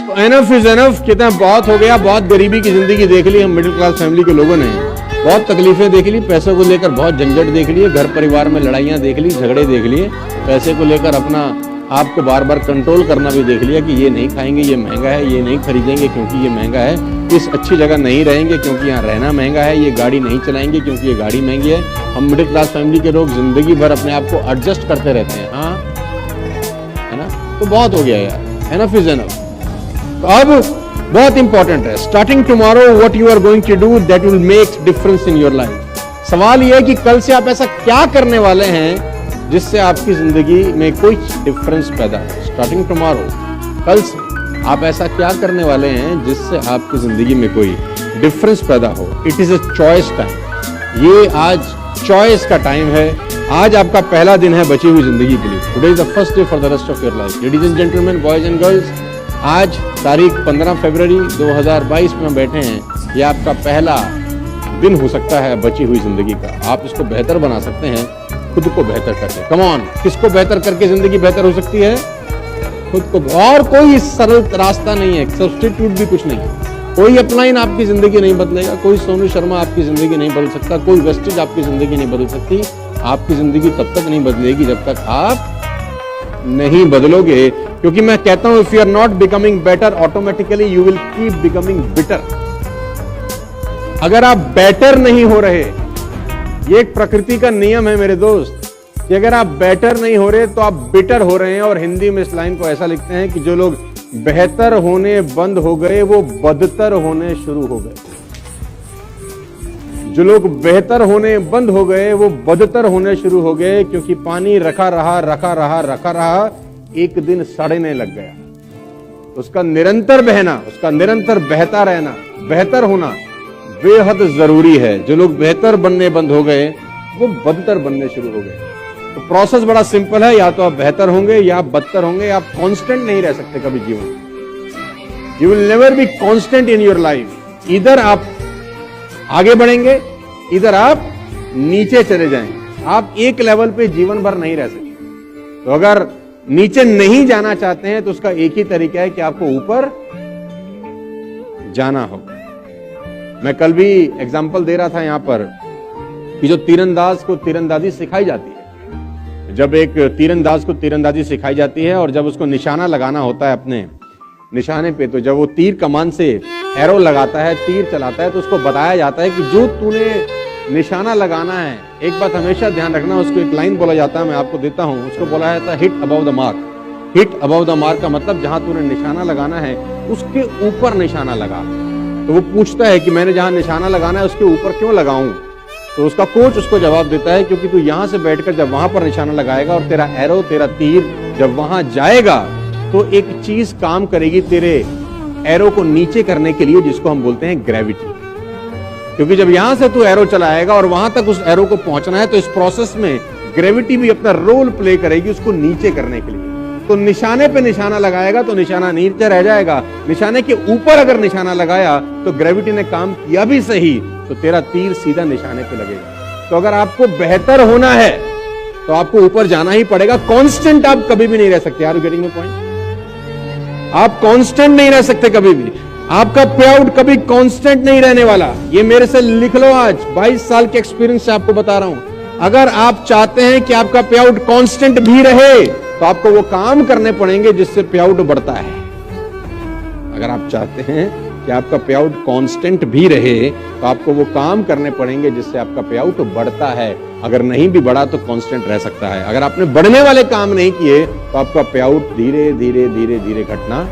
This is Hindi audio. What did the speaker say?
एनफ इज एनफ, कहते हैं बहुत हो गया, बहुत गरीबी की जिंदगी देख ली हम मिडिल क्लास फैमिली के लोगों ने, बहुत तकलीफें देख ली, पैसों को लेकर बहुत झंझट देख लिए, घर परिवार में लड़ाइयाँ देख ली, झगड़े देख लिए, पैसे को लेकर अपना आपको बार बार कंट्रोल करना भी देख लिया कि ये नहीं खाएंगे, ये महंगा है, ये नहीं खरीदेंगे क्योंकि ये महंगा है, इस अच्छी जगह नहीं रहेंगे क्योंकि यहाँ रहना महंगा है, ये गाड़ी नहीं चलाएंगे क्योंकि ये गाड़ी महंगी है। हम मिडिल क्लास फैमिली के लोग जिंदगी भर अपने आप को एडजस्ट करते रहते हैं, हाँ है ना। तो बहुत हो गया यार, एनफ इज एनफ। तो अब बहुत इंपॉर्टेंट है, starting tomorrow what you are going to do that will make difference in your life. सवाल यह है कि कल से आप ऐसा क्या करने वाले हैं जिससे आपकी जिंदगी में कोई डिफरेंस पैदा हो। स्टार्टिंग टुमारो, कल से आप ऐसा क्या करने वाले हैं जिससे आपकी जिंदगी में कोई डिफरेंस पैदा हो। It is a choice time, ये आज चॉइस का टाइम है। आज आपका पहला दिन है बची हुई जिंदगी के लिए। Today is the first day for the rest of your life. Ladies and gentleman, boys and girls, आज तारीख 15 फरवरी 2022 में बैठे हैं। यह आपका पहला दिन हो सकता है बची हुई जिंदगी का। आप इसको बेहतर बना सकते हैं खुद को बेहतर करके। कम ऑन, किसको बेहतर करके जिंदगी बेहतर हो सकती है? खुद को। और कोई सरल रास्ता नहीं है, सब्स्टिट्यूट भी कुछ नहीं है। कोई अपलाइन आपकी जिंदगी नहीं बदलेगा, कोई सोनू शर्मा आपकी जिंदगी नहीं बदल सकता, कोई वेस्टेज आपकी जिंदगी नहीं बदल सकती। आपकी जिंदगी तब तक नहीं बदलेगी जब तक आप नहीं बदलोगे, क्योंकि मैं कहता हूं if you are not becoming better automatically you will keep becoming bitter. अगर आप बेटर नहीं हो रहे, ये एक प्रकृति का नियम है मेरे दोस्त, कि अगर आप बेटर नहीं हो रहे तो आप बिटर हो रहे हैं। और हिंदी में इस लाइन को ऐसा लिखते हैं कि जो लोग बेहतर होने बंद हो गए वो बदतर होने शुरू हो गए। जो लोग बेहतर होने बंद हो गए वो बदतर होने शुरू हो गए, क्योंकि पानी रखा रहा एक दिन सड़ने लग गया। उसका निरंतर बहना, उसका निरंतर बहता रहना, बेहतर होना बेहद जरूरी है। जो लोग बेहतर बनने बंद हो गए वो बदतर बनने शुरू हो गए। तो प्रोसेस बड़ा सिंपल है, या तो आप बेहतर होंगे या आप बदतर होंगे। आप कांस्टेंट नहीं रह सकते कभी जीवन। You will never be constant in your life. इधर आप आगे बढ़ेंगे, इधर आप नीचे चले जाएंगे। आप एक लेवल पे जीवन भर नहीं रह सकते। तो अगर नीचे नहीं जाना चाहते हैं तो उसका एक ही तरीका है कि आपको ऊपर जाना होगा। मैं कल भी एग्जांपल दे रहा था यहां पर कि जो तीरंदाज को तीरंदाजी सिखाई जाती है, जब एक तीरंदाज को तीरंदाजी सिखाई जाती है और जब उसको निशाना लगाना होता है अपने निशाने पे, तो जब वो तीर कमान से एरो लगाता है, तीर चलाता है, तो उसको बताया जाता है कि जो तूने निशाना लगाना है, एक बात हमेशा ध्यान रखना, उसको एक लाइन बोला जाता है, मैं आपको देता हूं, उसको बोला जाता है hit above the mark. Hit above the mark का मतलब जहां तूने निशाना लगाना है उसके ऊपर निशाना लगा। तो वो पूछता है कि मैंने जहां निशाना लगाना है उसके ऊपर क्यों लगाऊं? तो उसका कोच उसको जवाब देता है क्योंकि तू यहां से बैठकर जब वहां पर निशाना लगाएगा और तेरा एरो, तेरा तीर जब वहां जाएगा तो एक चीज काम करेगी तेरे एरो को नीचे करने के लिए, जिसको हम बोलते हैं ग्रेविटी। क्योंकि जब यहां से तू एरो चलाएगा और वहां तक उस एरो को पहुंचना है, तो इस प्रोसेस में ग्रेविटी भी अपना रोल प्ले करेगी उसको नीचे करने के लिए। तो निशाने पे निशाना लगाएगा तो निशाना नीचे रह जाएगा, निशाने के ऊपर अगर निशाना लगाया तो ग्रेविटी ने काम किया भी सही, तो तेरा तीर सीधा निशाने पे लगेगा। तो अगर आपको बेहतर होना है तो आपको ऊपर जाना ही पड़ेगा। कांस्टेंट आप कभी भी नहीं रह सकते। Are you getting the point? आप कांस्टेंट नहीं रह सकते कभी भी। आपका पे आउट कभी कांस्टेंट नहीं रहने वाला। ये मेरे से लिख लो, आज 22 साल के एक्सपीरियंस से आपको बता रहा हूं। अगर आप चाहते हैं कि आपका पे आउट कांस्टेंट भी रहे तो आपको वो काम करने पड़ेंगे जिससे पे आउट बढ़ता है। अगर आप चाहते हैं कि आपका पे आउट कांस्टेंट भी रहे तो आपको वो काम करने पड़ेंगे जिससे आपका पे आउट बढ़ता है। अगर नहीं भी बढ़ा तो कांस्टेंट रह सकता है। अगर आपने बढ़ने वाले काम नहीं किए तो आपका पे आउट धीरे धीरे धीरे धीरे घटना